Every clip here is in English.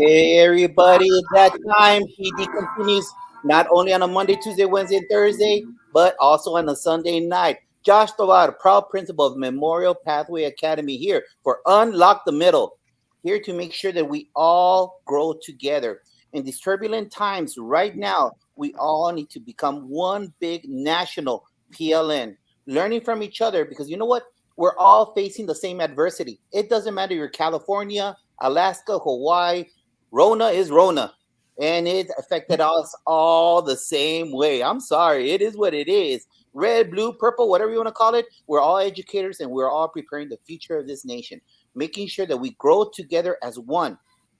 Hey everybody, it's that time. PD continues not only on a Monday, Tuesday, Wednesday, and Thursday, but also on a Sunday night. Josh Tovar, proud principal of Memorial Pathway Academy, here for Unlock the Middle, here to make sure that we all grow together. In these turbulent times right now, we all need to become one big national PLN, learning from each other because you know what? We're all facing the same adversity. It doesn't matter you're California, Alaska, Hawaii, Rona is Rona, and it affected us all the same way. I'm sorry, it is what it is. Red, blue, purple, whatever you want to call it, we're all educators and we're all preparing the future of this nation, making sure that we grow together as one.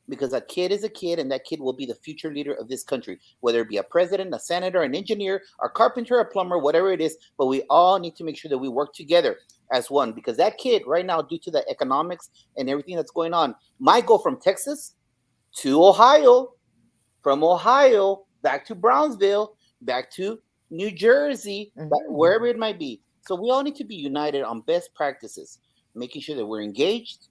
Because a kid is a kid, and that kid will be the future leader of this country, whether it be a president, a senator, an engineer, a carpenter, a plumber, whatever it is. But we all need to make sure that we work together as one. Because that kid, right now, due to the economics and everything that's going on, might go from Texas to Ohio, from Ohio back to Brownsville, back to New Jersey, wherever it might be. So we all need to be united on best practices, making sure that we're engaged,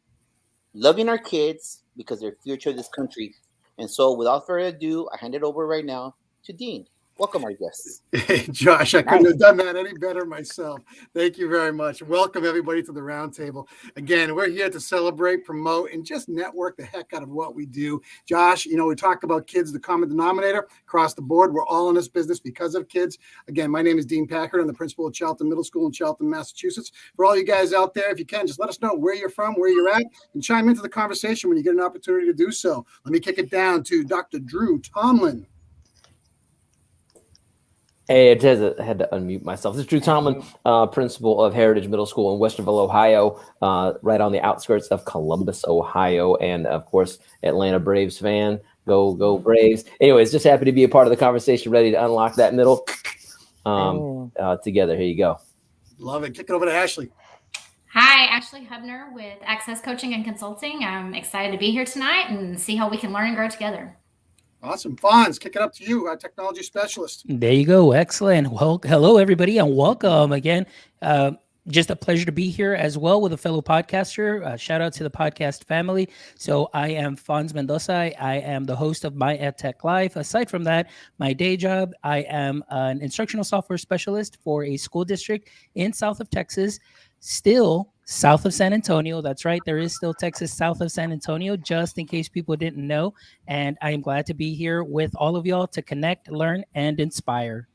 loving our kids because they're the future of this country. And so without further ado, I hand it over right now to Dean. Welcome, our guests. Hey, Josh, I couldn't have done that any better myself. Thank you very much. Welcome, everybody, to the roundtable. Again, we're here to celebrate, promote, and just network the heck out of what we do. Josh, we talk about kids, the common denominator across the board. We're all in this business because of kids. Again, my name is Dean Packard. I'm the principal of Charlton Middle School in Charlton, Massachusetts. For all you guys out there, if you can, just let us know where you're from, where you're at, and chime into the conversation when you get an opportunity to do so. Let me kick it down to Dr. Drew Tomlin. Hey, I had to unmute myself. This is Drew Tomlin, principal of Heritage Middle School in Westerville, Ohio, right on the outskirts of Columbus, Ohio, and of course, Atlanta Braves fan. Go Braves. Anyways, just happy to be a part of the conversation, ready to unlock that middle together. Here you go. Love it. Kick it over to Ashley. Hi, Ashley Hubner with Access Coaching and Consulting. I'm excited to be here tonight and see how we can learn and grow together. Awesome. Fonz, kick it up to you, our technology specialist. There you go. Excellent. Well, hello, everybody, and welcome again. Just a pleasure to be here as well with a fellow podcaster. Shout out to the podcast family. So I am Fonz Mendoza. I am the host of My EdTech Live. Aside from that, my day job, I am an instructional software specialist for a school district in south of Texas, still south of San Antonio. That's right. There is still Texas south of San Antonio, just in case people didn't know. And I am glad to be here with all of y'all to connect, learn, and inspire.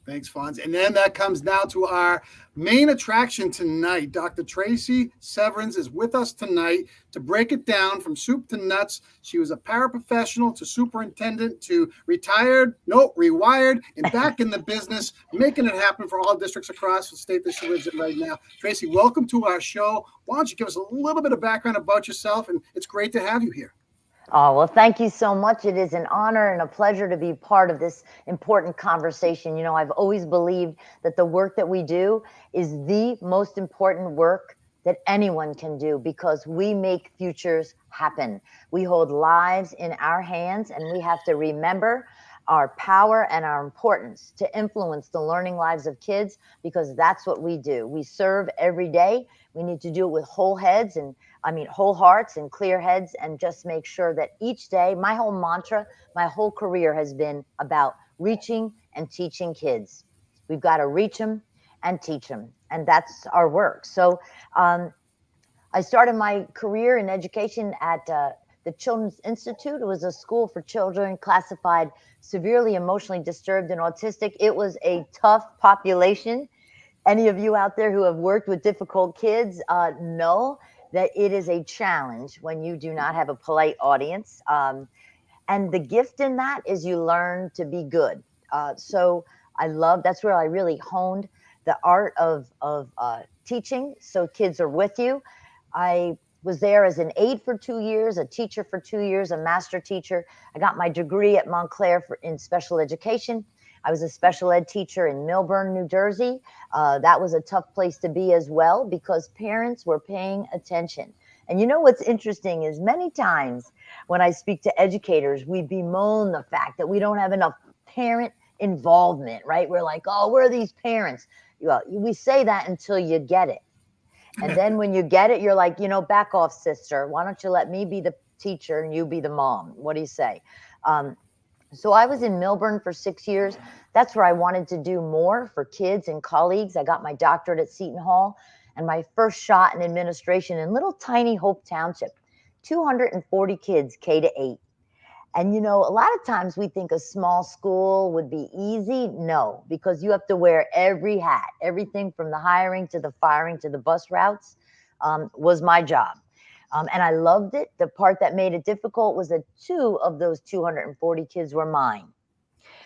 Thanks, Fonz. And then that comes now to our main attraction tonight. Dr. Tracey Severns is with us tonight to break it down from soup to nuts. She was a paraprofessional to superintendent to retired, rewired, and back in the business, making it happen for all districts across the state that she lives in right now. Tracey, welcome to our show. Why don't you give us a little bit of background about yourself? And it's great to have you here. Oh, well, thank you so much. It is an honor and a pleasure to be part of this important conversation. I've always believed that the work that we do is the most important work that anyone can do because we make futures happen. We hold lives in our hands, and we have to remember our power and our importance to influence the learning lives of kids because that's what we do. We serve every day. We need to do it with whole hearts and clear heads, and just make sure that each day, my whole mantra, my whole career has been about reaching and teaching kids. We've got to reach them and teach them, and that's our work. So I started my career in education at the Children's Institute. It was a school for children classified severely emotionally disturbed and autistic. It was a tough population. Any of you out there who have worked with difficult kids know that it is a challenge when you do not have a polite audience. And the gift in that is you learn to be good. So that's where I really honed the art of teaching. So kids are with you. I was there as an aide for 2 years, a teacher for 2 years, a master teacher. I got my degree at Montclair in special education. I was a special ed teacher in Millburn, New Jersey. That was a tough place to be as well because parents were paying attention. And what's interesting is many times when I speak to educators, we bemoan the fact that we don't have enough parent involvement, right? We're like, oh, where are these parents? Well, we say that until you get it. And then when you get it, you're like, back off, sister. Why don't you let me be the teacher and you be the mom. What do you say? So I was in Melbourne for 6 years. That's where I wanted to do more for kids and colleagues. I got my doctorate at Seton Hall and my first shot in administration in little tiny Hope Township, 240 kids, K to 8. And, you know, a lot of times we think a small school would be easy. No, because you have to wear every hat, everything from the hiring to the firing to the bus routes was my job. And I loved it. The part that made it difficult was that 2 of those 240 kids were mine.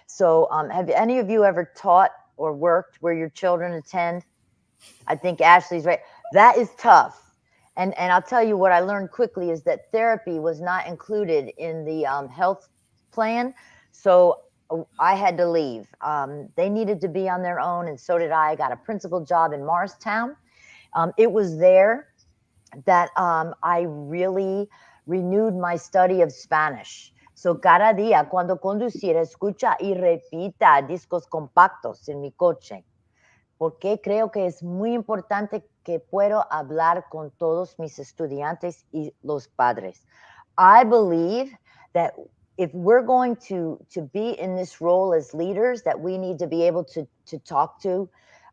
So have any of you ever taught or worked where your children attend? I think Ashley's right. That is tough. And I'll tell you what I learned quickly is that therapy was not included in the health plan. So I had to leave. They needed to be on their own, and so did I. I got a principal job in Morristown. It was there that I really renewed my study of Spanish. So cada día cuando conduciera, escucha y repita discos compactos en mi coche, porque creo que es muy importante que puedo hablar con todos mis estudiantes y los padres. I believe that if we're going to be in this role as leaders, that we need to be able to talk to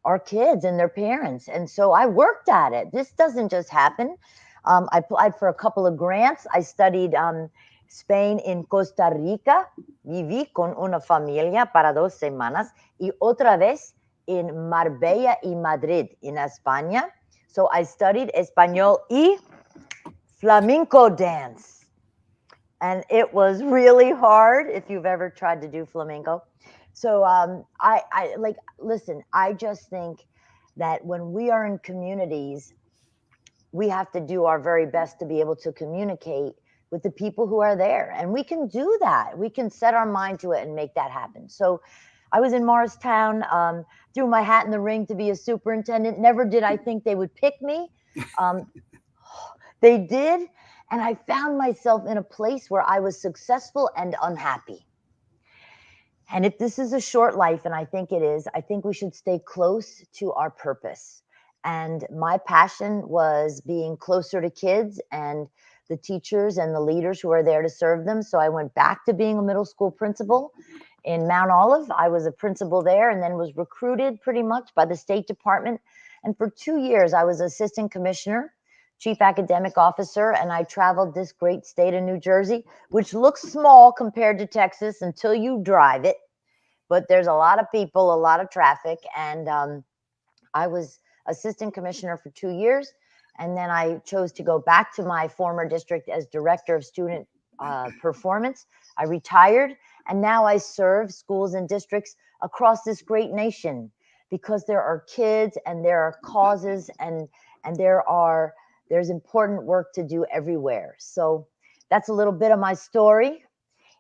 our kids and their parents. And so I worked at it. This doesn't just happen. I applied for a couple of grants. I studied Spain in Costa Rica. Viví con una familia para 2 semanas y otra vez in Marbella y Madrid in España. So I studied Español y flamenco dance. And it was really hard if you've ever tried to do flamenco. So I like, listen, I just think that when we are in communities, we have to do our very best to be able to communicate with the people who are there. And we can do that. We can set our mind to it and make that happen. So I was in Morristown, threw my hat in the ring to be a superintendent. Never did I think they would pick me. They did. And I found myself in a place where I was successful and unhappy. And if this is a short life, and I think it is, I think we should stay close to our purpose. And my passion was being closer to kids and the teachers and the leaders who are there to serve them. So I went back to being a middle school principal in Mount Olive. I was a principal there and then was recruited pretty much by the State Department. And for 2 years, I was assistant commissioner, chief academic officer, and I traveled this great state of New Jersey, which looks small compared to Texas until you drive it. But there's a lot of people, a lot of traffic. And I was assistant commissioner for 2 years. And then I chose to go back to my former district as director of student performance. I retired, and now I serve schools and districts across this great nation because there are kids and there are causes and there's important work to do everywhere. So that's a little bit of my story.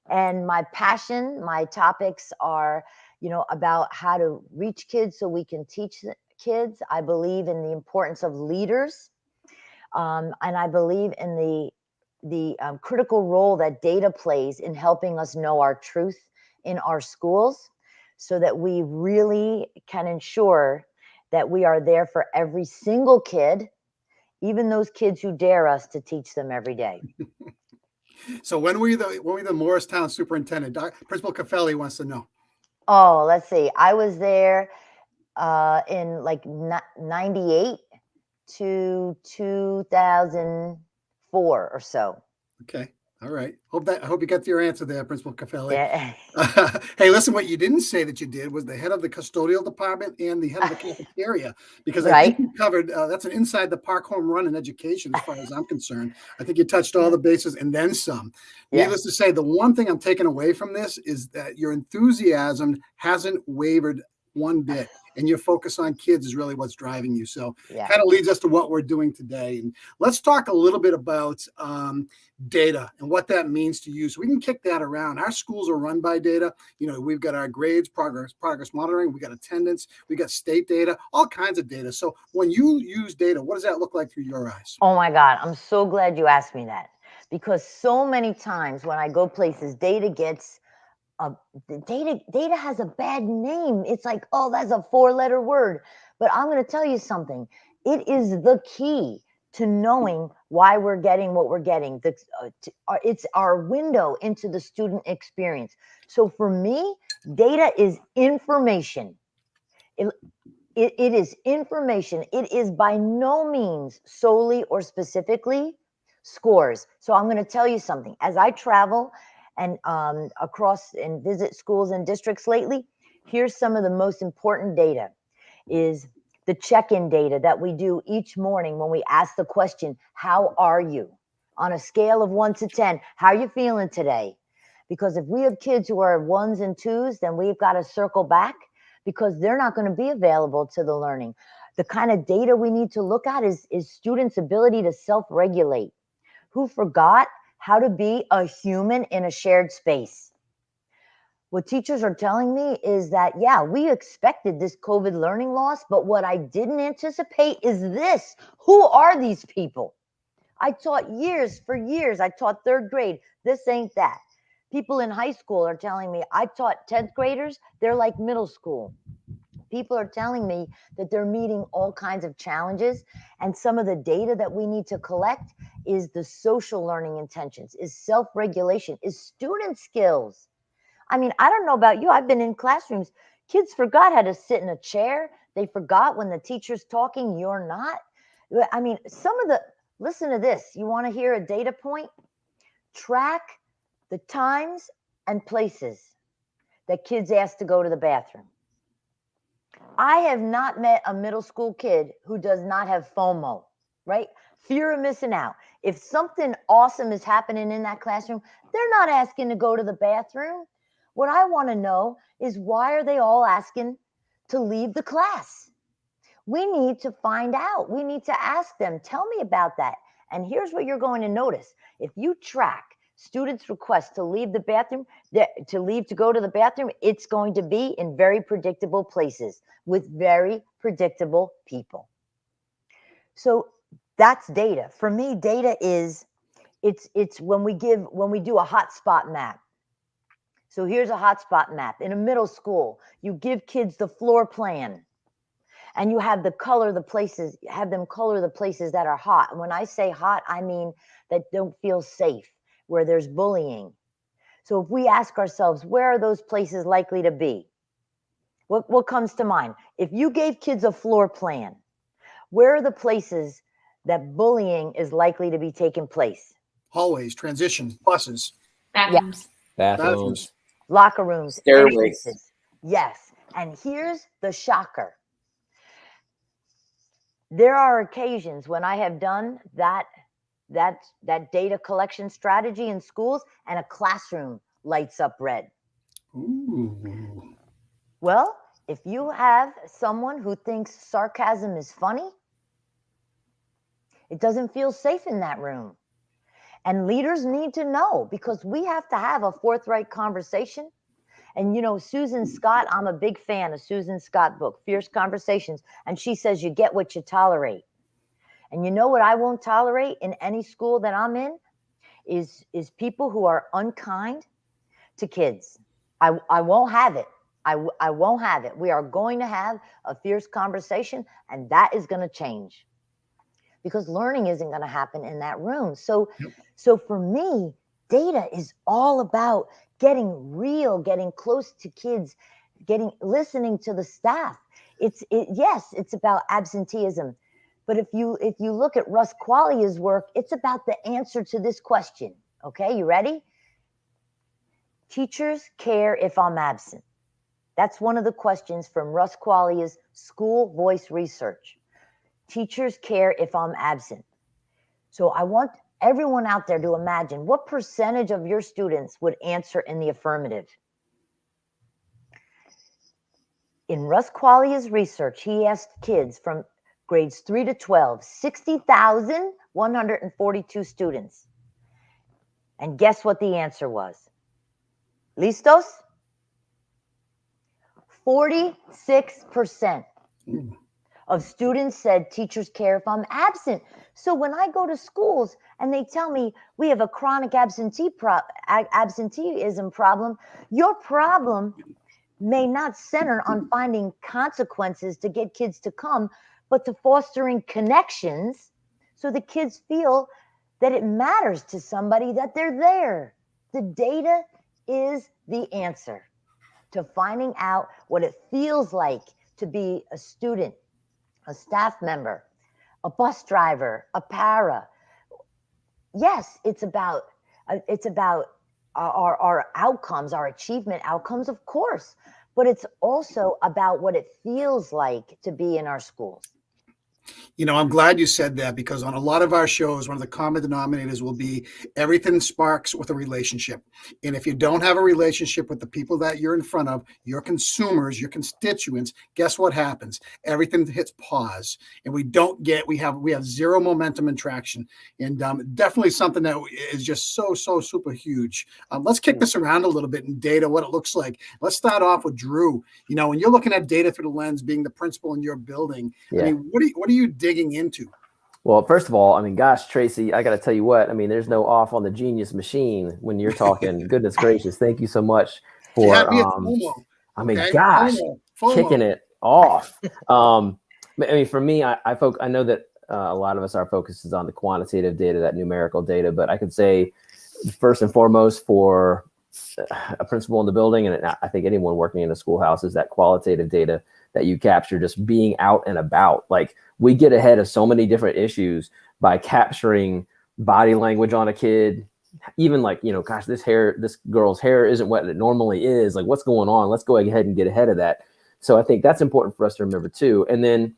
And my passion, my topics are, you know, about how to reach kids so we can teach kids. I believe in the importance of leaders. And I believe in the critical role that data plays in helping us know our truth in our schools so that we really can ensure that we are there for every single kid, even those kids who dare us to teach them every day. So when were you the Morristown superintendent? Principal Caffelli wants to know. Oh, let's see. I was there in like 98 to 2004 or so. Okay. All right. I hope you got your answer there, Principal Caffelli. Yeah. Hey, listen, what you didn't say that you did was the head of the custodial department and the head of the cafeteria, because I think you covered, that's an inside the park home run in education as far as I'm concerned. I think you touched all the bases and then some. Yeah. Needless to say, the one thing I'm taking away from this is that your enthusiasm hasn't wavered one bit. And your focus on kids is really what's driving you. So kind of leads us to what we're doing today. And let's talk a little bit about data and what that means to you. So we can kick that around. Our schools are run by data. You know, we've got our grades, progress monitoring. We got attendance. We got state data, all kinds of data. So when you use data, what does that look like through your eyes? Oh my God, I'm so glad you asked me that, because so many times when I go places, data gets data has a bad name. It's like, oh, that's a 4-letter word. But I'm going to tell you something. It is the key to knowing why we're getting what we're getting. It's our window into the student experience. So for me, data is information. It is information. It is by no means solely or specifically scores. So I'm going to tell you something. As I travel and across and visit schools and districts lately, here's some of the most important data is the check-in data that we do each morning when we ask the question, how are you? On a scale of 1 to 10, how are you feeling today? Because if we have kids who are 1s and 2s, then we've got to circle back because they're not going to be available to the learning. The kind of data we need to look at is students' ability to self-regulate. Who forgot how to be a human in a shared space? What teachers are telling me is that, yeah, we expected this COVID learning loss, but what I didn't anticipate is this. Who are these people? I taught for years. I taught 3rd grade. This ain't that. People in high school are telling me, I taught 10th graders. They're like middle school. People are telling me that they're meeting all kinds of challenges. And some of the data that we need to collect is the social learning intentions, is self-regulation, is student skills. I mean, I don't know about you. I've been in classrooms. Kids forgot how to sit in a chair. They forgot when the teacher's talking, you're not. I mean, listen to this. You want to hear a data point? Track the times and places that kids ask to go to the bathroom. I have not met a middle school kid who does not have FOMO, right? Fear of missing out. If something awesome is happening in that classroom, they're not asking to go to the bathroom. What I want to know is why are they all asking to leave the class? We need to find out. We need to ask them, tell me about that. And here's what you're going to notice. If you track students' requests to leave the bathroom, to go to the bathroom, it's going to be in very predictable places with very predictable people. So that's data. For me, data is, it's when we do a hotspot map. So here's a hotspot map. In a middle school, you give kids the floor plan and you have them color the places that are hot. And when I say hot, I mean that don't feel safe, where there's bullying. So if we ask ourselves, where are those places likely to be? What comes to mind? If you gave kids a floor plan, where are the places that bullying is likely to be taking place? Hallways, transitions, buses, Bathrooms. Bathrooms. Locker rooms, Stairways. entrances. Yes. And here's the shocker. There are occasions when I have done that data collection strategy in schools and a classroom lights up red. Ooh. Well, if you have someone who thinks sarcasm is funny, it doesn't feel safe in that room. And leaders need to know, because we have to have a forthright conversation. And you know, Susan Scott, I'm a big fan of Susan Scott book, Fierce Conversations. And she says, you get what you tolerate. And you know what I won't tolerate in any school that I'm in is people who are unkind to kids. I won't have it. I won't have it. We are going to have a fierce conversation, and that is going to change, because learning isn't going to happen in that room. So for me, data is all about getting real, getting close to kids, listening to the staff. Yes, it's about absenteeism. But if you look at Russ Qualia's work, it's about the answer to this question. Okay, you ready? Teachers care if I'm absent. That's one of the questions from Russ Qualia's School Voice Research. Teachers care if I'm absent. So I want everyone out there to imagine, what percentage of your students would answer in the affirmative? In Russ Qualia's research, he asked kids from grades 3 to 12, 60,142 students. And guess what the answer was? Listos? 46% of students said teachers care if I'm absent. So when I go to schools and they tell me we have a chronic absenteeism problem, your problem may not center on finding consequences to get kids to come, but to fostering connections so the kids feel that it matters to somebody that they're there. The data is the answer to finding out what it feels like to be a student, a staff member, a bus driver, a para. Yes, it's about our outcomes, our achievement outcomes, of course, but it's also about what it feels like to be in our schools. I'm glad you said that, because on a lot of our shows, one of the common denominators will be everything sparks with a relationship. And if you don't have a relationship with the people that you're in front of, your consumers, your constituents, guess what happens? Everything hits pause, and we have zero momentum and traction. And definitely something that is just so super huge. Let's kick this around a little bit in data, what it looks like. Let's start off with Drew. When you're looking at data through the lens, being the principal in your building, Yeah. I mean, what are you digging into? Well, first of all, I mean, gosh, Tracy, I got to tell you what, I mean, there's no off on the genius machine when you're talking. Goodness gracious. Thank you so much for, I mean, gosh, FOMO. kicking it off. I mean, for me, I know that a lot of us, our focus is on the quantitative data, that numerical data, but I could say first and foremost for a principal in the building, and I think anyone working in a schoolhouse, is that qualitative data that you capture just being out and about. Like, we get ahead of so many different issues by capturing body language on a kid, even like, gosh, this girl's hair isn't what it normally is. Like, what's going on? Let's go ahead and get ahead of that. So I think that's important for us to remember too. And then,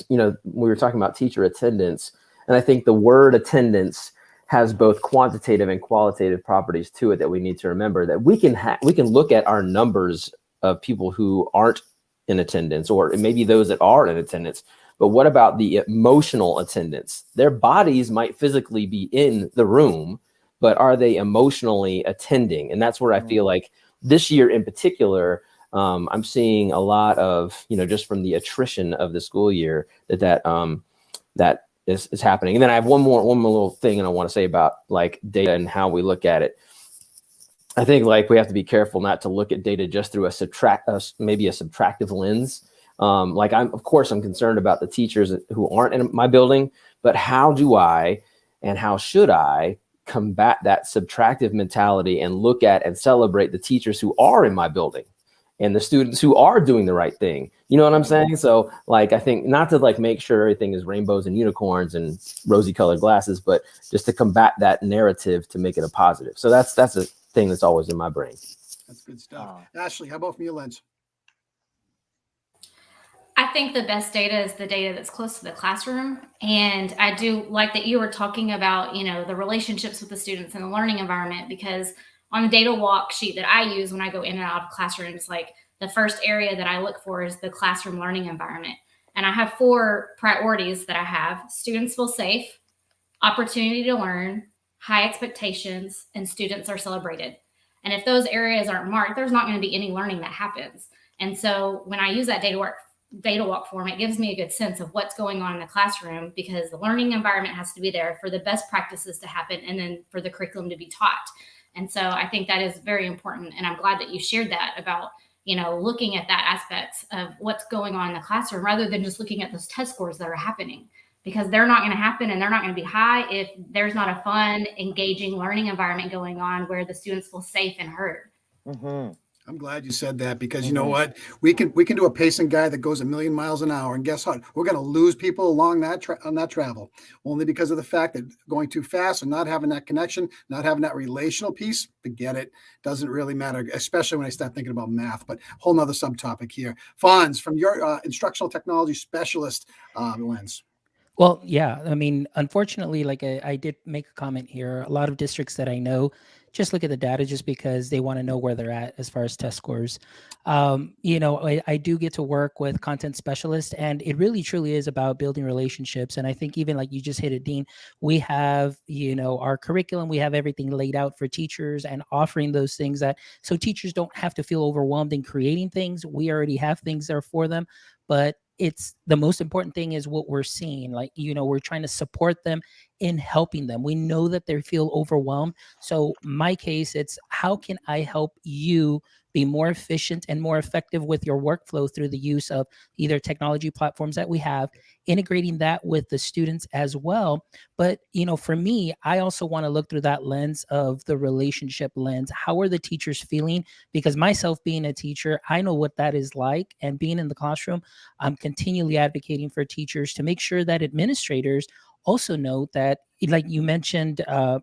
we were talking about teacher attendance, and I think the word attendance has both quantitative and qualitative properties to it that we need to remember, that we can look at our numbers of people who aren't in attendance, or maybe those that are in attendance. But what about the emotional attendance? Their bodies might physically be in the room, but are they emotionally attending? And that's where I feel like this year in particular, I'm seeing a lot of, just from the attrition of the school year, that is happening. And then I have one more little thing, and I want to say about like data and how we look at it. I think like we have to be careful not to look at data just through maybe a subtractive lens. I'm concerned about the teachers who aren't in my building, but how do I and how should I combat that subtractive mentality and look at and celebrate the teachers who are in my building and the students who are doing the right thing? You know what I'm saying? So like, I think not to like make sure everything is rainbows and unicorns and rosy colored glasses, but just to combat that narrative to make it a positive. So that's a thing that's always in my brain. That's good stuff. Ashley, how about from your lens? I think the best data is the data that's close to the classroom. And I do like that you were talking about, the relationships with the students and the learning environment, because on the data walk sheet that I use when I go in and out of classrooms, like the first area that I look for is the classroom learning environment. And I have 4 priorities that I have: students feel safe, opportunity to learn, high expectations, and students are celebrated. And if those areas aren't marked, there's not going to be any learning that happens. And so when I use that data walk form, it gives me a good sense of what's going on in the classroom, because the learning environment has to be there for the best practices to happen and then for the curriculum to be taught. And so I think that is very important. And I'm glad that you shared that about, looking at that aspect of what's going on in the classroom rather than just looking at those test scores that are happening, because they're not going to happen and they're not going to be high if there's not a fun, engaging learning environment going on where the students feel safe and heard. Mm-hmm. I'm glad you said that, because you know what? We can do a pacing guide that goes 1,000,000 miles an hour, and guess what? We're going to lose people along that on that travel, only because of the fact that going too fast and not having that connection, not having that relational piece. Forget it. Doesn't really matter, especially when I start thinking about math. But whole nother subtopic here. Fonz, from your instructional technology specialist lens. Well, yeah. I mean, unfortunately, like I did make a comment here, a lot of districts that I know just look at the data just because they want to know where they're at as far as test scores. I do get to work with content specialists, and it really truly is about building relationships. And I think even like you just hit it, Dean, we have, our curriculum, we have everything laid out for teachers and offering those things so teachers don't have to feel overwhelmed in creating things. We already have things there for them, but it's the most important thing is what we're seeing. Like, we're trying to support them in helping them. We know that they feel overwhelmed. So my case, it's how can I help you be more efficient and more effective with your workflow through the use of either technology platforms that we have, integrating that with the students as well. But, for me, I also want to look through that lens of the relationship lens. How are the teachers feeling? Because myself being a teacher, I know what that is like. And being in the classroom, I'm continually advocating for teachers to make sure that administrators also know that, like you mentioned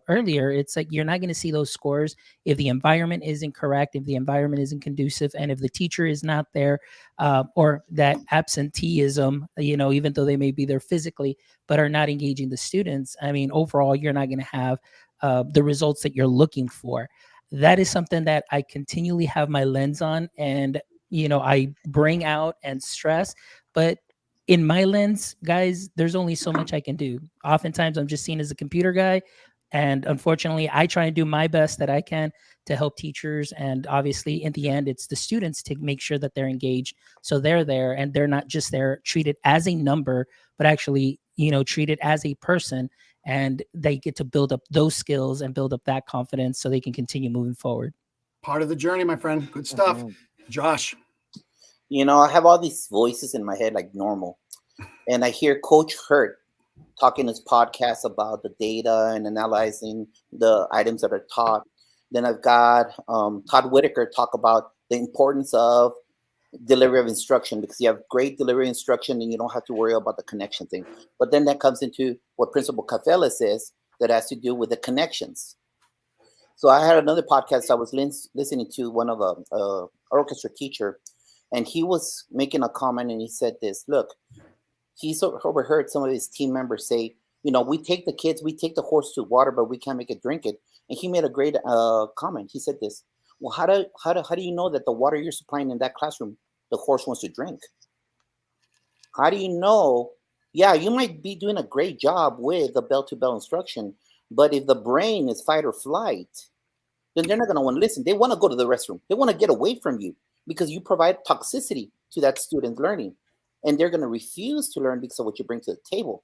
earlier, it's like you're not going to see those scores if the environment isn't correct, if the environment isn't conducive, and if the teacher is not there, or that absenteeism, even though they may be there physically, but are not engaging the students. I mean, overall, you're not going to have the results that you're looking for. That is something that I continually have my lens on, and I bring out and stress. But in my lens, guys, there's only so much I can do. Oftentimes, I'm just seen as a computer guy. And unfortunately, I try and do my best that I can to help teachers. And obviously, in the end, it's the students to make sure that they're engaged. So they're there and they're not just there treated as a number, but actually, treated as a person. And they get to build up those skills and build up that confidence so they can continue moving forward. Part of the journey, my friend. Good stuff. Josh. I have all these voices in my head like normal. And I hear Coach Hurt talking his podcast about the data and analyzing the items that are taught. Then I've got Todd Whitaker talk about the importance of delivery of instruction, because you have great delivery instruction and you don't have to worry about the connection thing. But then that comes into what Principal Cafella says that has to do with the connections. So I had another podcast I was listening to, one of a orchestra teacher, and he was making a comment and he said this, look, he's overheard some of his team members say, we take the horse to water, but we can't make it drink it. And he made a great comment. He said this, well, how do you know that the water you're supplying in that classroom, the horse wants to drink? How do you know? Yeah, you might be doing a great job with the bell-to-bell instruction, but if the brain is fight or flight, then they're not going to want to listen. They want to go to the restroom. They want to get away from you because you provide toxicity to that student learning. And they're going to refuse to learn because of what you bring to the table.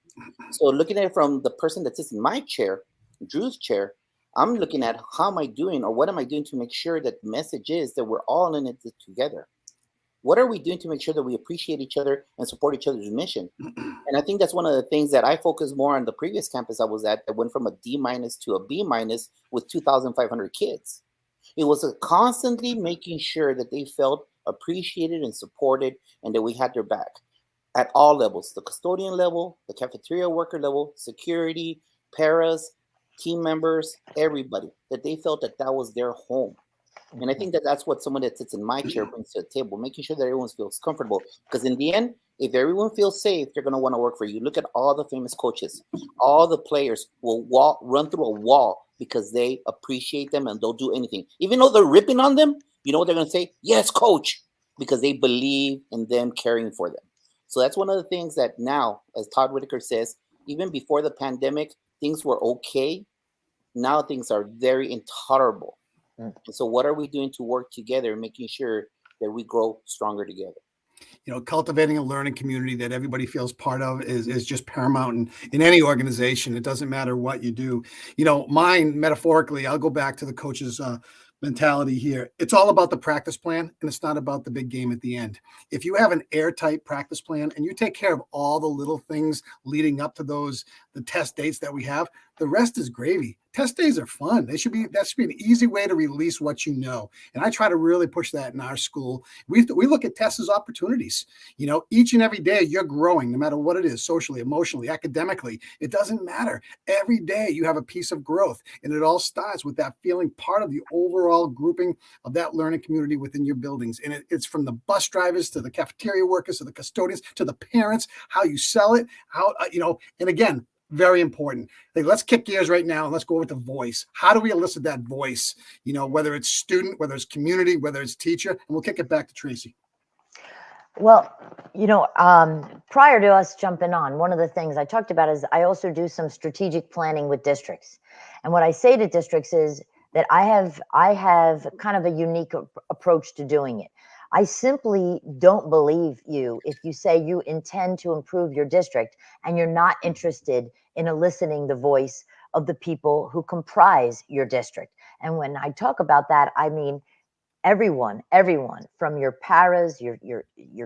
So looking at it from the person that sits in my chair, Drew's chair, I'm looking at how am I doing, or what am I doing to make sure that the message is that we're all in it together. What are we doing to make sure that we appreciate each other and support each other's mission? And I think that's one of the things that I focus more on the previous campus I was at, that went from a D- to a B- with 2,500 kids. It was constantly making sure that they felt appreciated and supported and that we had their back at all levels, the custodian level, the cafeteria worker level, security, paras, team members, everybody, that they felt that that was their home. And I think that that's what someone that sits in my chair brings to the table, making sure that everyone feels comfortable. Because in the end, if everyone feels safe, they're going to want to work for you. Look at all the famous coaches. All the players will run through a wall because they appreciate them and they'll do anything. Even though they're ripping on them, you know what they're going to say? Yes, coach, because they believe in them caring for them. So that's one of the things that now, as Todd Whitaker says, even before the pandemic, things were okay. Now things are very intolerable. And so what are we doing to work together, making sure that we grow stronger together? Cultivating a learning community that everybody feels part of is just paramount in any organization. It doesn't matter what you do. Mine, metaphorically, I'll go back to the coach's mentality here. It's all about the practice plan, and it's not about the big game at the end. If you have an airtight practice plan and you take care of all the little things leading up to the test dates that we have, the rest is gravy. Test days are fun. That should be an easy way to release what you know. And I try to really push that in our school. We look at tests as opportunities. Each and every day you're growing, no matter what it is, socially, emotionally, academically. It doesn't matter. Every day you have a piece of growth. And it all starts with that feeling part of the overall grouping of that learning community within your buildings. And it's from the bus drivers to the cafeteria workers to the custodians to the parents, how you sell it, and again, very important. Let's kick gears right now and let's go with the voice. How do we elicit that voice? Whether it's student, whether it's community, whether it's teacher, and we'll kick it back to Tracey. Well, prior to us jumping on, one of the things I talked about is I also do some strategic planning with districts. And what I say to districts is that I have kind of a unique approach to doing it. I simply don't believe you if you say you intend to improve your district and you're not interested in eliciting the voice of the people who comprise your district. And when I talk about that, I mean everyone from your paras, your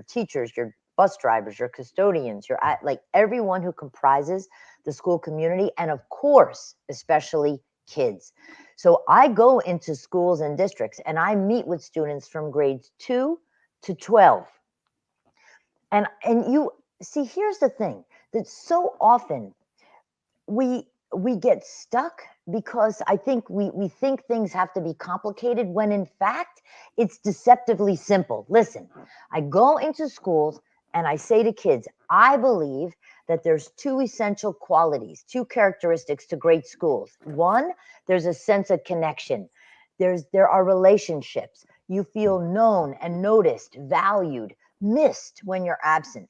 teachers, your bus drivers, your custodians, like everyone who comprises the school community, and of course, especially kids. So I go into schools and districts and I meet with students from grades 2 to 12. And you see, here's the thing, that so often we get stuck because I think we think things have to be complicated when in fact it's deceptively simple. Listen, I go into schools and I say to kids, I believe that there's two essential qualities, two characteristics to great schools. One, there's a sense of connection. There are relationships. You feel known and noticed, valued, missed when you're absent.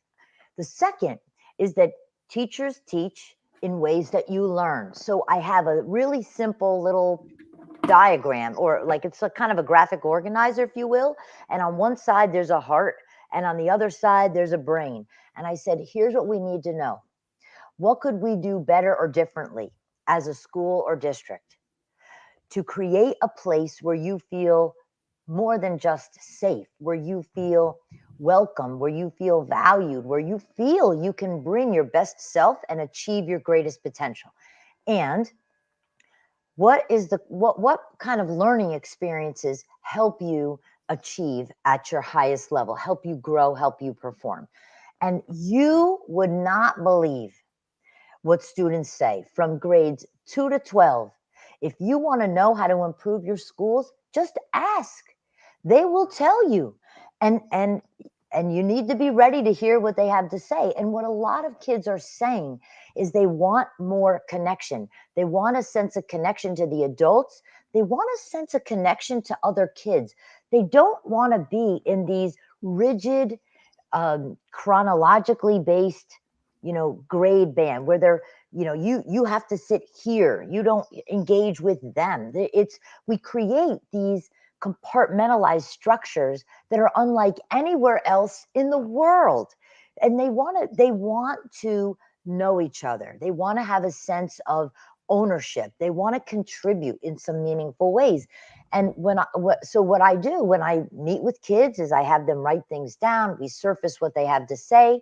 The second is that teachers teach in ways that you learn. So I have a really simple little diagram, or like it's a kind of a graphic organizer, if you will. And on one side, there's a heart. And on the other side, there's a brain. And I said, here's what we need to know. What could we do better or differently as a school or district to create a place where you feel more than just safe, where you feel welcome, where you feel valued, where you feel you can bring your best self and achieve your greatest potential? And what kind of learning experiences help you achieve at your highest level, help you grow, help you perform? And you would not believe what students say from grades 2 to 12. If you want to know how to improve your schools, just ask. They will tell you. And you need to be ready to hear what they have to say. And what a lot of kids are saying is they want more connection. They want a sense of connection to the adults. They want a sense of connection to other kids. They don't want to be in these rigid, chronologically based, grade band where they're, you have to sit here. You don't engage with them. We create these compartmentalized structures that are unlike anywhere else in the world. And they want to know each other. They want to have a sense of ownership. They want to contribute in some meaningful ways. And what I do when I meet with kids is I have them write things down. We surface what they have to say.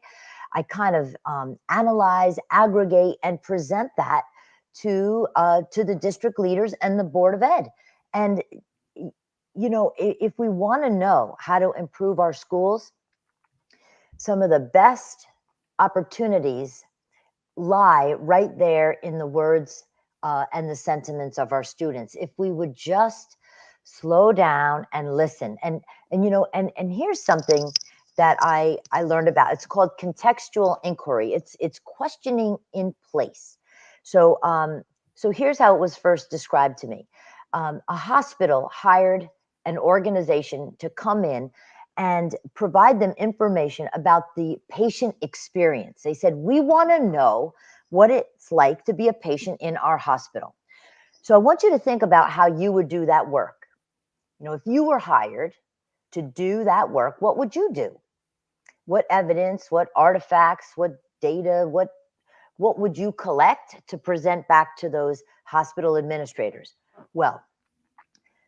I kind of analyze, aggregate, and present that to the district leaders and the Board of Ed. And if we want to know how to improve our schools, some of the best opportunities lie right there in the words and the sentiments of our students. If we would just slow down and listen. And here's something that I learned about. It's called contextual inquiry. It's questioning in place. So here's how it was first described to me. A hospital hired an organization to come in and provide them information about the patient experience. They said, we want to know what it's like to be a patient in our hospital. So I want you to think about how you would do that work. If you were hired to do that work, what would you do? What evidence, what artifacts, what data, what would you collect to present back to those hospital administrators? Well,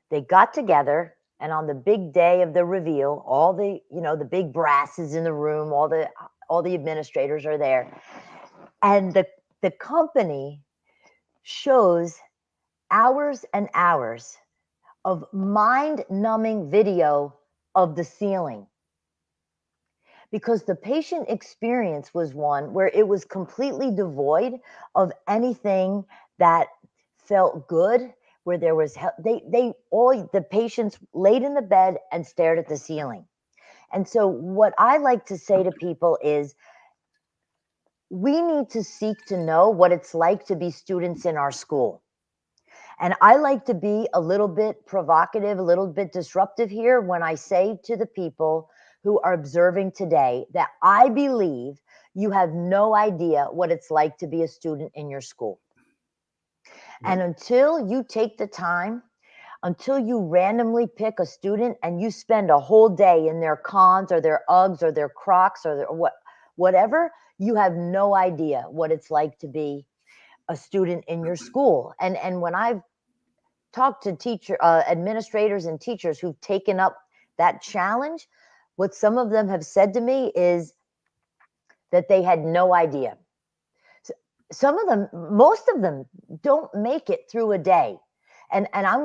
they got together, and on the big day of the reveal, all the, the big brass is in the room, all the administrators are there. And the company shows hours and hours of mind-numbing video of the ceiling. Because the patient experience was one where it was completely devoid of anything that felt good, where there was the patients laid in the bed and stared at the ceiling. And so what I like to say to people is, we need to seek to know what it's like to be students in our school. And I like to be a little bit provocative, a little bit disruptive here when I say to the people who are observing today that I believe you have no idea what it's like to be a student in your school. And until you take the time until you randomly pick a student and you spend a whole day in their cons or their Uggs or their Crocs or their whatever, you have no idea what it's like to be a student in your school. And when I've talked to administrators and teachers who've taken up that challenge, what some of them have said to me is that they had no idea. Some of them, most of them, don't make it through a day. And I'm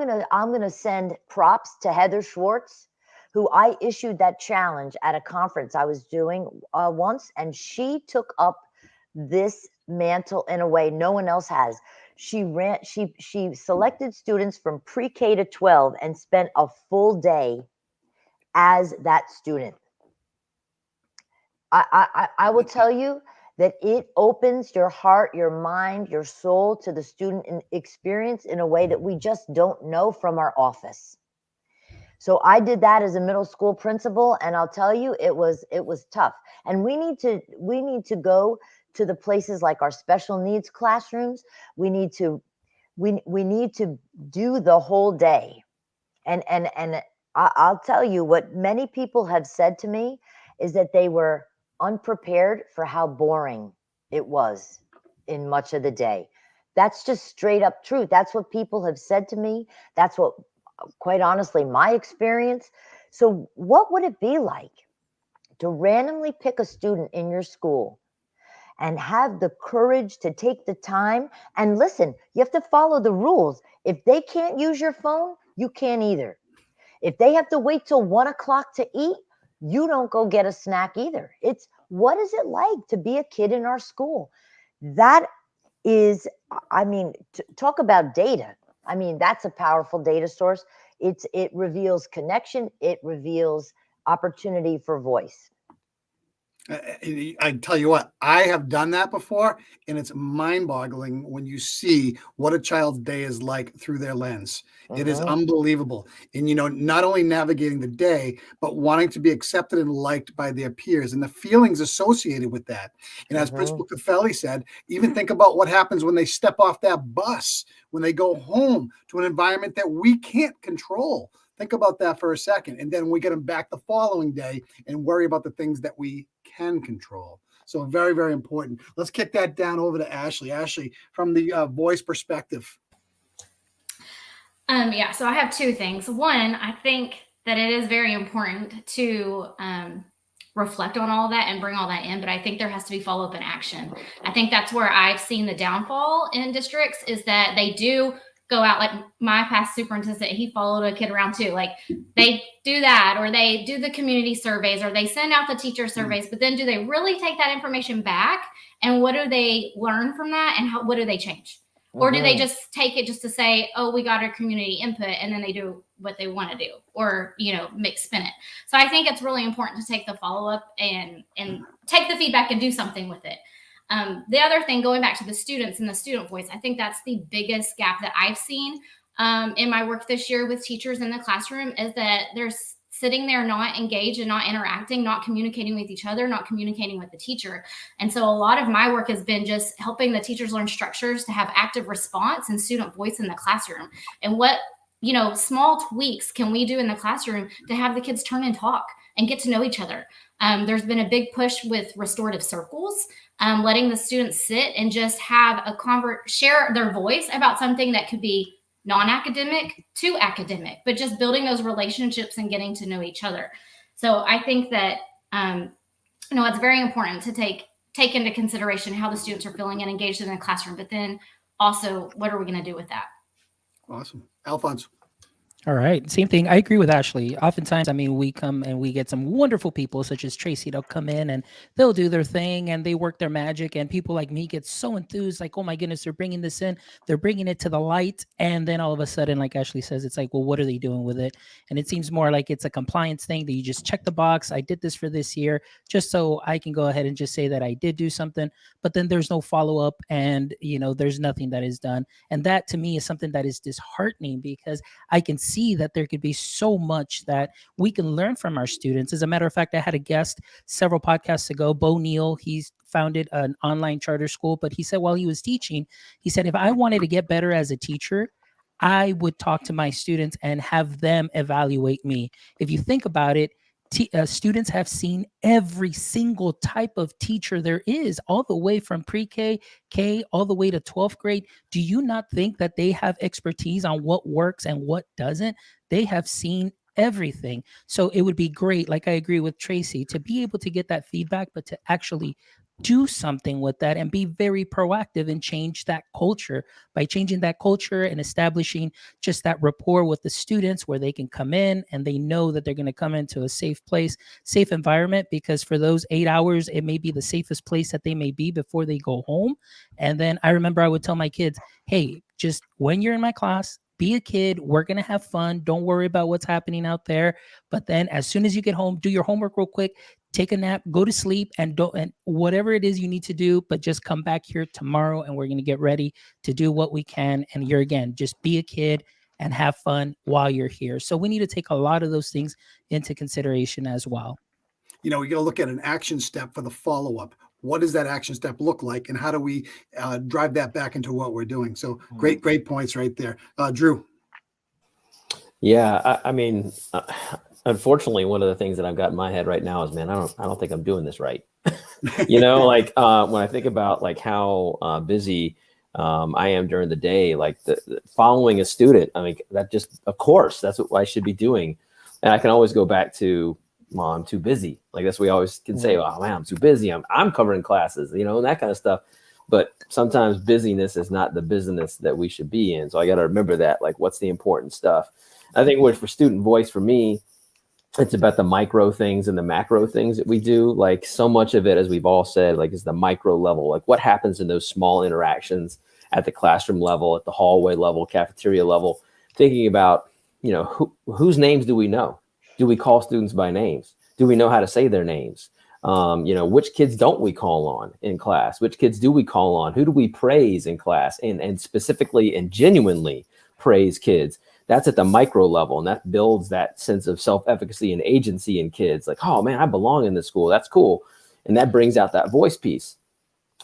gonna send props to Heather Schwartz, who I issued that challenge at a conference I was doing once, and she took up this mantle in a way no one else has. She selected students from pre-K to 12 and spent a full day as that student. I will tell you that it opens your heart, your mind, your soul to the student experience in a way that we just don't know from our office. So I did that as a middle school principal, and I'll tell you, it was tough. And we need to go to the places like our special needs classrooms. We need to do the whole day. And I'll tell you, what many people have said to me is that they were unprepared for how boring it was in much of the day. That's just straight up truth. That's what people have said to me. That's what, quite honestly, my experience. So what would it be like to randomly pick a student in your school and have the courage to take the time and listen? You have to follow the rules. If they can't use your phone, you can't either. If they have to wait till 1 o'clock to eat, you don't go get a snack either. It's, what is it like to be a kid in our school? That is, I mean, talk about data. I mean, that's a powerful data source. It reveals connection. It reveals opportunity for voice. I tell you what, I have done that before, and it's mind-boggling when you see what a child's day is like through their lens. It is unbelievable. And, not only navigating the day, but wanting to be accepted and liked by their peers and the feelings associated with that. And as Principal Caffelli said, even think about what happens when they step off that bus, when they go home to an environment that we can't control. Think about that for a second. And then we get them back the following day and worry about the things that we can control. So very, very important. Let's kick that down over to Ashley. Ashley, from the voice perspective. Yeah, so I have two things. One, I think that it is very important to reflect on all that and bring all that in, but I think there has to be follow-up and action. I think that's where I've seen the downfall in districts, is that they do go out, like my past superintendent, he followed a kid around too. Like they do that, or they do the community surveys, or they send out the teacher surveys, but then do they really take that information back? And what do they learn from that? And what do they change? Or do they just take it just to say, oh, we got our community input, and then they do what they want to do, or, spin it. So I think it's really important to take the follow-up and take the feedback and do something with it. The other thing, going back to the students and the student voice, I think that's the biggest gap that I've seen in my work this year with teachers in the classroom, is that they're sitting there not engaged and not interacting, not communicating with each other, not communicating with the teacher. And so a lot of my work has been just helping the teachers learn structures to have active response and student voice in the classroom. And what, small tweaks can we do in the classroom to have the kids turn and talk and get to know each other? There's been a big push with restorative circles, letting the students sit and just have share their voice about something that could be non-academic to academic, but just building those relationships and getting to know each other. So I think that, it's very important to take into consideration how the students are feeling and engaged in the classroom, but then also, what are we going to do with that? Awesome. Alphonse. All right. Same thing. I agree with Ashley. Oftentimes, we come and we get some wonderful people such as Tracy. They'll come in and they'll do their thing and they work their magic. And people like me get so enthused, like, oh my goodness, they're bringing this in. They're bringing it to the light. And then all of a sudden, like Ashley says, it's like, well, what are they doing with it? And it seems more like it's a compliance thing that you just check the box. I did this for this year, just so I can go ahead and just say that I did do something. But then there's no follow up, and, there's nothing that is done. And that to me is something that is disheartening, because I can see that there could be so much that we can learn from our students. As a matter of fact, I had a guest several podcasts ago, Bo Neal. He's founded an online charter school, but he said while he was teaching, he said, if I wanted to get better as a teacher, I would talk to my students and have them evaluate me. If you think about it, students have seen every single type of teacher there is, all the way from pre-K, K, all the way to 12th grade. Do you not think that they have expertise on what works and what doesn't? They have seen everything. So it would be great, like I agree with Tracey, to be able to get that feedback, but to actually do something with that and be very proactive and change that culture. By changing that culture and establishing just that rapport with the students where they can come in and they know that they're going to come into a safe place, safe environment, because for those 8 hours, it may be the safest place that they may be before they go home. And then I remember I would tell my kids, hey, just when you're in my class, be a kid. We're going to have fun. Don't worry about what's happening out there. But then as soon as you get home, do your homework real quick, take a nap, go to sleep, and whatever it is you need to do, but just come back here tomorrow and we're going to get ready to do what we can. And you're, again, just be a kid and have fun while you're here. So we need to take a lot of those things into consideration as well. You know, we got to look at an action step for the follow-up. What does that action step look like, and how do we drive that back into what we're doing? So great points right there. Drew. Yeah, I mean, unfortunately, one of the things that I've got in my head right now is, man, I don't think I'm doing this right. You know, like when I think about like how busy I am during the day, like the following a student, I mean, that just, of course, that's what I should be doing. And I can always go back to, well, I'm too busy. Like that's what we always can say, oh man, I'm too busy. I'm covering classes, you know, and that kind of stuff. But sometimes busyness is not the business that we should be in. So I got to remember that, like, what's the important stuff? I think for student voice, for me, it's about the micro things and the macro things that we do. Like so much of it, as we've all said, like is the micro level, like what happens in those small interactions at the classroom level, at the hallway level, cafeteria level, thinking about, you know, whose names do we know? Do we call students by names? Do we know how to say their names? You know, which kids don't we call on in class? Which kids do we call on? Who do we praise in class? And specifically and genuinely praise kids. That's at the micro level, and that builds that sense of self-efficacy and agency in kids. Like, oh man, I belong in this school. That's cool. And that brings out that voice piece.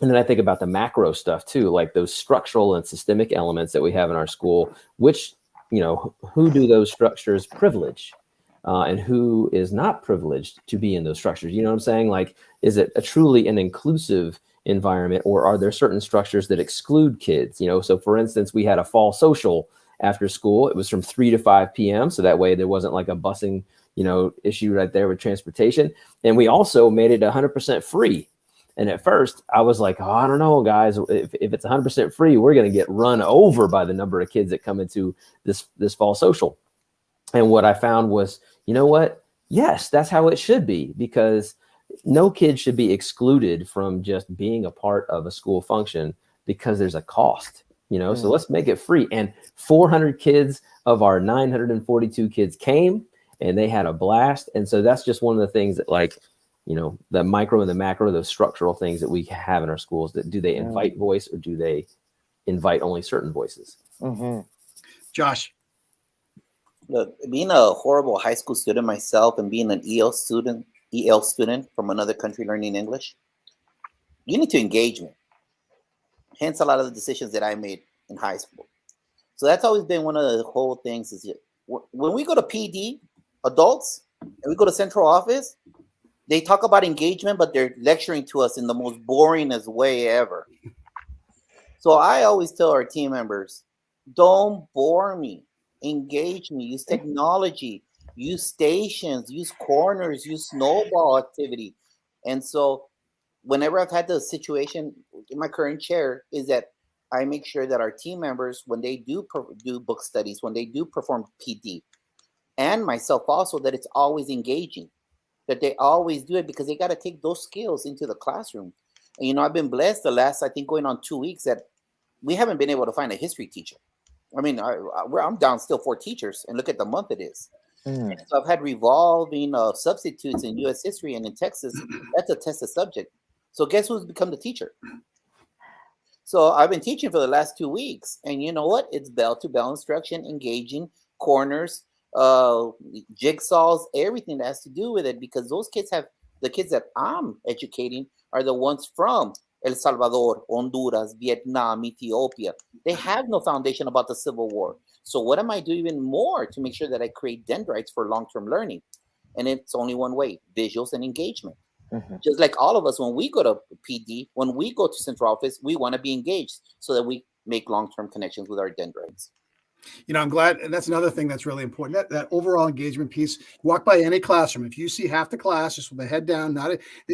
And then I think about the macro stuff too, like those structural and systemic elements that we have in our school, which, you know, who do those structures privilege? And who is not privileged to be in those structures? You know what I'm saying? Like, is it a truly an inclusive environment, or are there certain structures that exclude kids? You know, so for instance, we had a fall social after school. It was from 3 to 5 p.m. So that way there wasn't like a busing, you know, issue right there with transportation. And we also made it 100% free. And at first I was like, oh, I don't know, guys, if it's 100% free, we're going to get run over by the number of kids that come into this fall social. And what I found was, you know what? Yes, that's how it should be, because no kid should be excluded from just being a part of a school function because there's a cost, you know? So let's make it free. And 400 kids of our 942 kids came, and they had a blast. And so that's just one of the things that, like, you know, the micro and the macro, those structural things that we have in our schools, that do they invite voice, or do they invite only certain voices? Josh. Look, being a horrible high school student myself and being an EL student from another country learning English, you need to engage me. Hence a lot of the decisions that I made in high school. So that's always been one of the whole things is when we go to PD, adults, and we go to central office, they talk about engagement, but they're lecturing to us in the most boringest way ever. So I always tell our team members, don't bore me. Engage me, use technology, use stations, use corners, use snowball activity. And so whenever I've had the situation in my current chair is that I make sure that our team members, when they do book studies, when they do perform PD, and myself also, that it's always engaging, that they always do it, because they got to take those skills into the classroom. And, you know, I've been blessed the last, I think, going on 2 weeks that we haven't been able to find a history teacher. I mean, I'm down still 4 teachers, and look at the month it is. So I've had revolving substitutes in U.S. history, and in Texas, that's a tested subject. So guess who's become the teacher? So I've been teaching for the last 2 weeks, and you know what? It's bell-to-bell instruction, engaging, corners, jigsaws, everything that has to do with it, because those kids the kids that I'm educating are the ones from El Salvador, Honduras, Vietnam, Ethiopia, they have no foundation about the Civil War. So what am I doing even more to make sure that I create dendrites for long-term learning? And it's only one way: visuals and engagement. Mm-hmm. Just like all of us, when we go to PD, when we go to central office, we want to be engaged so that we make long-term connections with our dendrites. I'm glad. And that's another thing that's really important. That overall engagement piece. Walk by any classroom. If you see half the class just with the head down,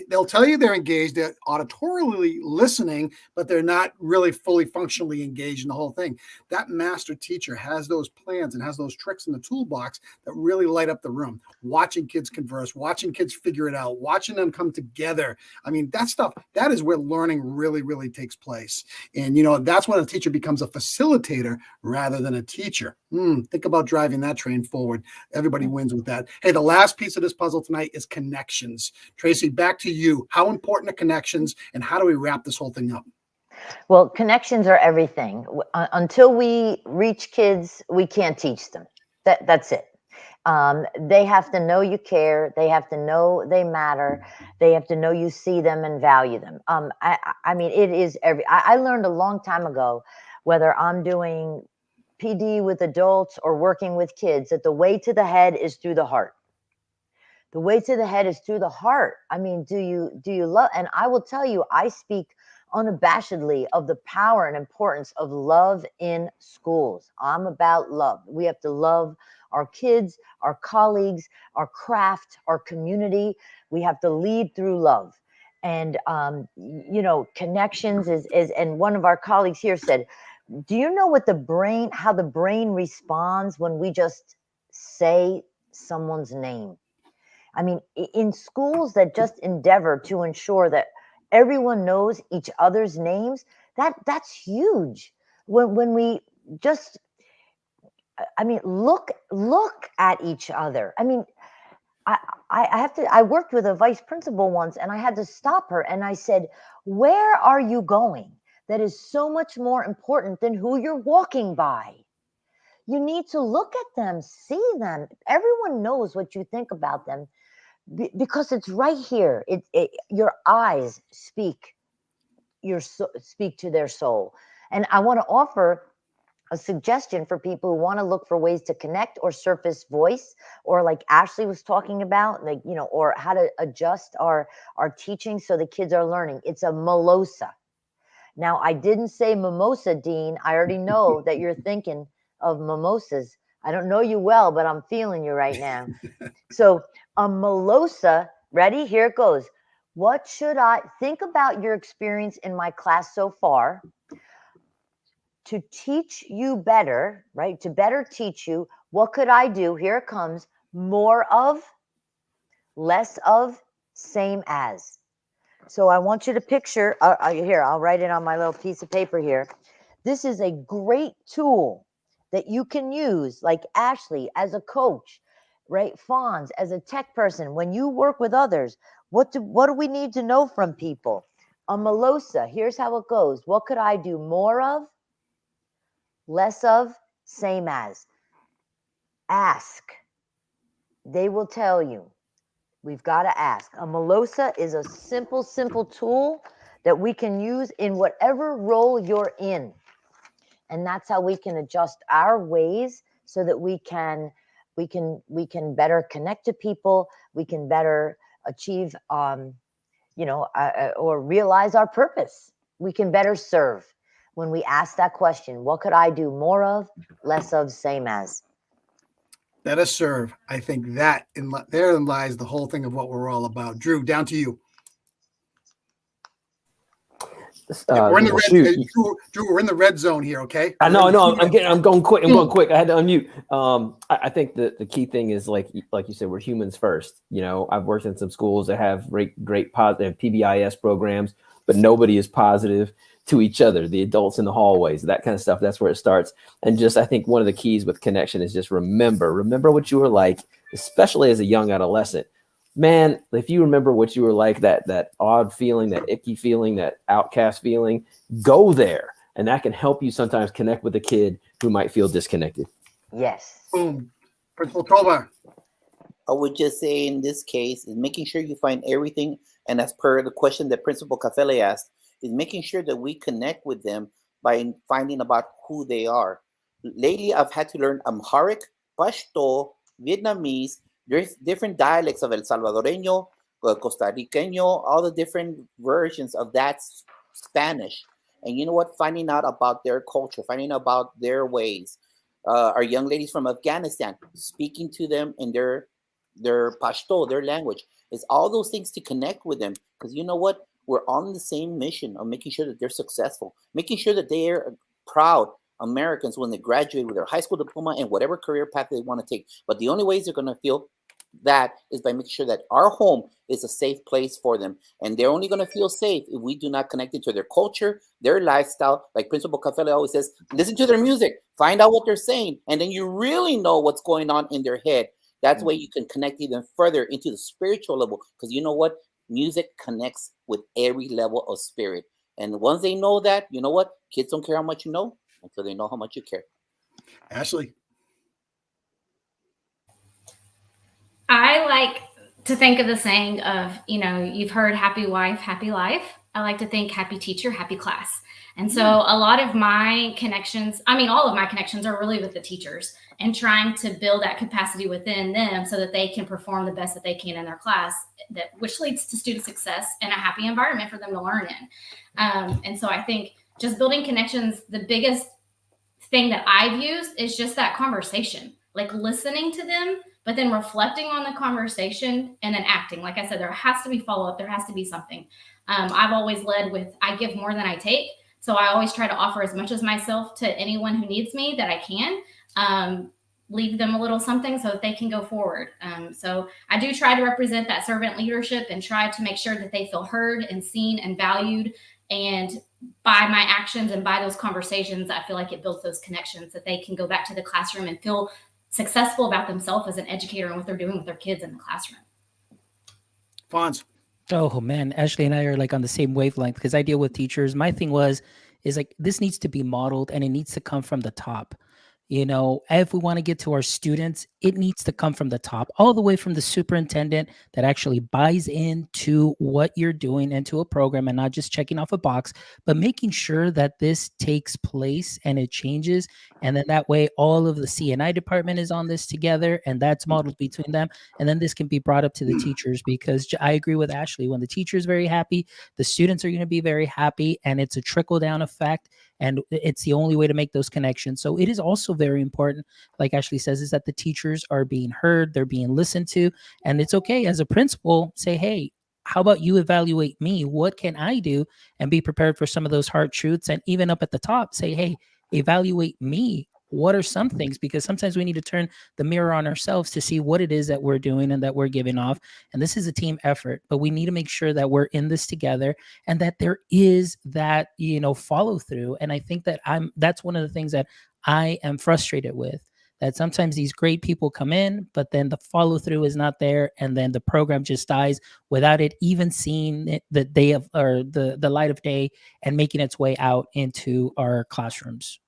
they'll tell you they're engaged, they're auditorily listening, but they're not really fully functionally engaged in the whole thing. That master teacher has those plans and has those tricks in the toolbox that really light up the room. Watching kids converse, watching kids figure it out, watching them come together. I mean, that stuff, that is where learning really, really takes place. And, that's when a teacher becomes a facilitator rather than a teacher. Think about driving that train forward. Everybody wins with that. Hey, the last piece of this puzzle tonight is connections. Tracey, back to you. How important are connections, and how do we wrap this whole thing up? Well, connections are everything. Until we reach kids, we can't teach them. That's it. They have to know you care. They have to know they matter. They have to know you see them and value them. I mean, it is I learned a long time ago, whether I'm doing PD with adults or working with kids, that the way to the head is through the heart. The way to the head is through the heart. I mean, do you love? And I will tell you, I speak unabashedly of the power and importance of love in schools. I'm about love. We have to love our kids, our colleagues, our craft, our community. We have to lead through love. And, connections is, and one of our colleagues here said, do you know how the brain responds when we just say someone's name? I mean, in schools that just endeavor to ensure that everyone knows each other's names, that's huge. When we just, look at each other. I mean, I worked with a vice principal once, and I had to stop her, and I said, where are you going? That is so much more important than who you're walking by. You need to look at them, see them. Everyone knows what you think about them because it's right here. Your eyes speak to their soul. And I want to offer a suggestion for people who want to look for ways to connect or surface voice, or like Ashley was talking about, or how to adjust our teaching so the kids are learning. It's a MLOSA. Now, I didn't say mimosa, Dean. I already know that you're thinking of mimosas. I don't know you well, but I'm feeling you right now. So a MLOSA, ready? Here it goes. What should I think about your experience in my class so far? To teach you better, right? To better teach you, what could I do? Here it comes. More of, less of, same as. So I want you to picture, here, I'll write it on my little piece of paper here. This is a great tool that you can use, like Ashley as a coach, right? Fonz as a tech person. When you work with others, what do we need to know from people? A MLOSA, here's how it goes. What could I do? More of, less of, same as. Ask. They will tell you. We've got to ask. A MLOSA is a simple tool that we can use in whatever role you're in. And that's how we can adjust our ways so that we can better connect to people. We can better achieve, or realize our purpose. We can better serve when we ask that question. What could I do? More of, less of, same as. Let us serve. I think that therein lies the whole thing of what we're all about. Drew, down to you. We're in the red. Drew, we're in the red zone here. Okay. I know. I'm going quick. I had to unmute. I think the key thing is like you said, we're humans first. I've worked in some schools that have great positive PBIS programs, but nobody is positive to each other, the adults in the hallways, that kind of stuff. That's where it starts. And just, I think one of the keys with connection is just remember what you were like, especially as a young adolescent. Man, if you remember what you were like, that odd feeling, that icky feeling, that outcast feeling, go there. And that can help you sometimes connect with a kid who might feel disconnected. Yes. Boom. Principal Toba. I would just say in this case is making sure you find everything. And as per the question that Principal Cafele asked, is making sure that we connect with them by finding about who they are. Lately, I've had to learn Amharic, Pashto, Vietnamese. There's different dialects of El Salvadoreño, Costa Riqueño, all the different versions of that Spanish. And you know what? Finding out about their culture, finding out about their ways. Our young ladies from Afghanistan, speaking to them in their Pashto, their language. It's all those things to connect with them. Because you know what? We're on the same mission of making sure that they're successful, making sure that they're proud Americans when they graduate with their high school diploma and whatever career path they want to take. But the only ways they're going to feel that is by making sure that our home is a safe place for them. And they're only going to feel safe if we do not connect it to their culture, their lifestyle. Like Principal Cafele always says, listen to their music, find out what they're saying, and then you really know what's going on in their head. That's why you can connect even further into the spiritual level. Because you know what? Music connects with every level of spirit. And once they know that, you know what? Kids don't care how much you know until they know how much you care. Ashley. I like to think of the saying of, you've heard happy wife, happy life. I like to think happy teacher, happy class. And so a lot of my connections, all of my connections are really with the teachers and trying to build that capacity within them so that they can perform the best that they can in their class, which leads to student success and a happy environment for them to learn in. And so I think just building connections, the biggest thing that I've used is just that conversation, like listening to them, but then reflecting on the conversation and then acting. Like I said, there has to be follow-up. There has to be something. I've always led with, I give more than I take. So I always try to offer as much as myself to anyone who needs me that I can, leave them a little something so that they can go forward. So I do try to represent that servant leadership and try to make sure that they feel heard and seen and valued. And by my actions and by those conversations, I feel like it builds those connections that they can go back to the classroom and feel successful about themselves as an educator and what they're doing with their kids in the classroom. Fonz. Oh man, Ashley and I are like on the same wavelength because I deal with teachers. My thing is like this needs to be modeled and it needs to come from the top. If we want to get to our students, it needs to come from the top, all the way from the superintendent that actually buys into what you're doing into a program and not just checking off a box, but making sure that this takes place and it changes. And then that way, all of the CNI department is on this together and that's modeled between them. And then this can be brought up to the teachers because I agree with Ashley. When the teacher is very happy, the students are going to be very happy and it's a trickle down effect. And it's the only way to make those connections. So it is also very important, like Ashley says, is that the teachers are being heard, they're being listened to. And it's okay as a principal, say, hey, how about you evaluate me? What can I do? And be prepared for some of those hard truths. And even up at the top, say, hey, evaluate me. What are some things? Because sometimes we need to turn the mirror on ourselves to see what it is that we're doing and that we're giving off. And this is a team effort, but we need to make sure that we're in this together and that there is that, follow through. And I think that that's one of the things that I am frustrated with, that sometimes these great people come in, but then the follow through is not there. And then the program just dies without it even seeing the day of, or the light of day and making its way out into our classrooms.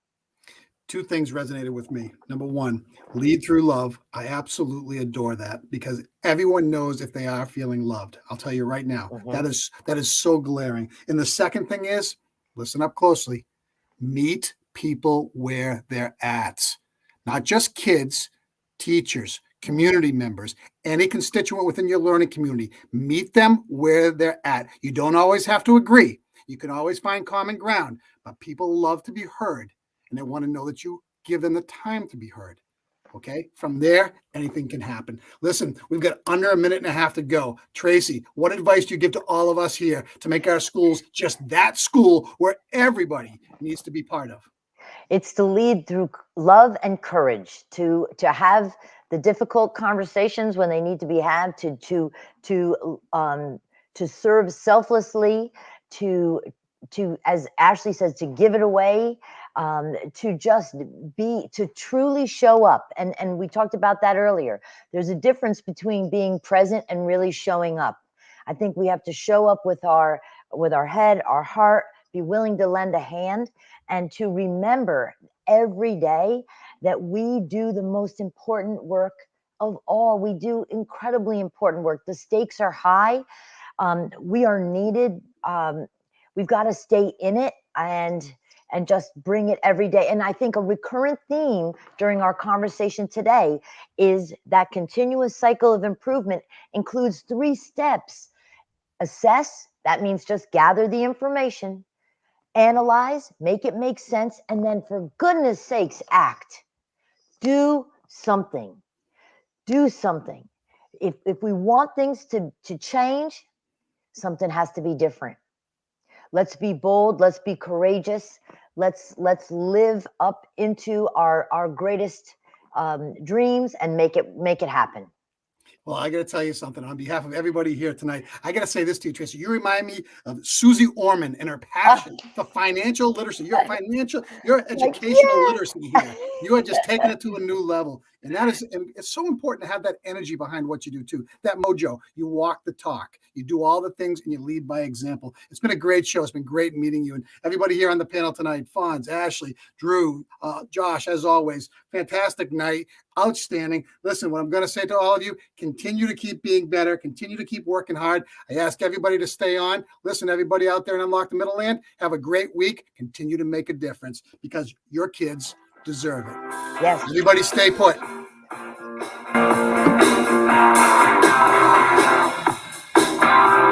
Two things resonated with me. Number one, lead through love. I absolutely adore that because everyone knows if they are feeling loved. I'll tell you right now, that is so glaring. And the second thing is, listen up closely, meet people where they're at. Not just kids, teachers, community members, any constituent within your learning community. Meet them where they're at. You don't always have to agree. You can always find common ground, but people love to be heard. And they want to know that you give them the time to be heard. Okay. From there, anything can happen. Listen, we've got under a minute and a half to go. Tracey, what advice do you give to all of us here to make our schools just that school where everybody needs to be part of? It's to lead through love and courage, to have the difficult conversations when they need to be had, to serve selflessly, to as Ashley says, to give it away, to truly show up. And we talked about that earlier. There's a difference between being present and really showing up. I think we have to show up with our head, our heart, be willing to lend a hand, and to remember every day that we do the most important work of all. We do incredibly important work. The stakes are high. We are needed. we've got to stay in it and just bring it every day. And I think a recurrent theme during our conversation today is that continuous cycle of improvement includes 3 steps. Assess, that means just gather the information. Analyze, make it make sense, and then for goodness sakes, act. Do something. Do something. If we want things to change, something has to be different. Let's be bold. Let's be courageous. Let's live up into our greatest dreams and make it happen. Well, I got to tell you something on behalf of everybody here tonight. I got to say this to you, Tracy. You remind me of Susie Orman and her passion for financial literacy. Your educational literacy here. You are just taking it to a new level. And it's so important to have that energy behind what you do too. That mojo. You walk the talk. You do all the things and you lead by example. It's been a great show. It's been great meeting you. And everybody here on the panel tonight, Fonz, Ashley, Drew, Josh, as always, fantastic night. Outstanding. Listen, what I'm going to say to all of you, continue to keep being better. Continue to keep working hard. I ask everybody to stay on. Listen, everybody out there in Unlock the Middle Land, have a great week. Continue to make a difference because your kids deserve it. Yes. Everybody stay put.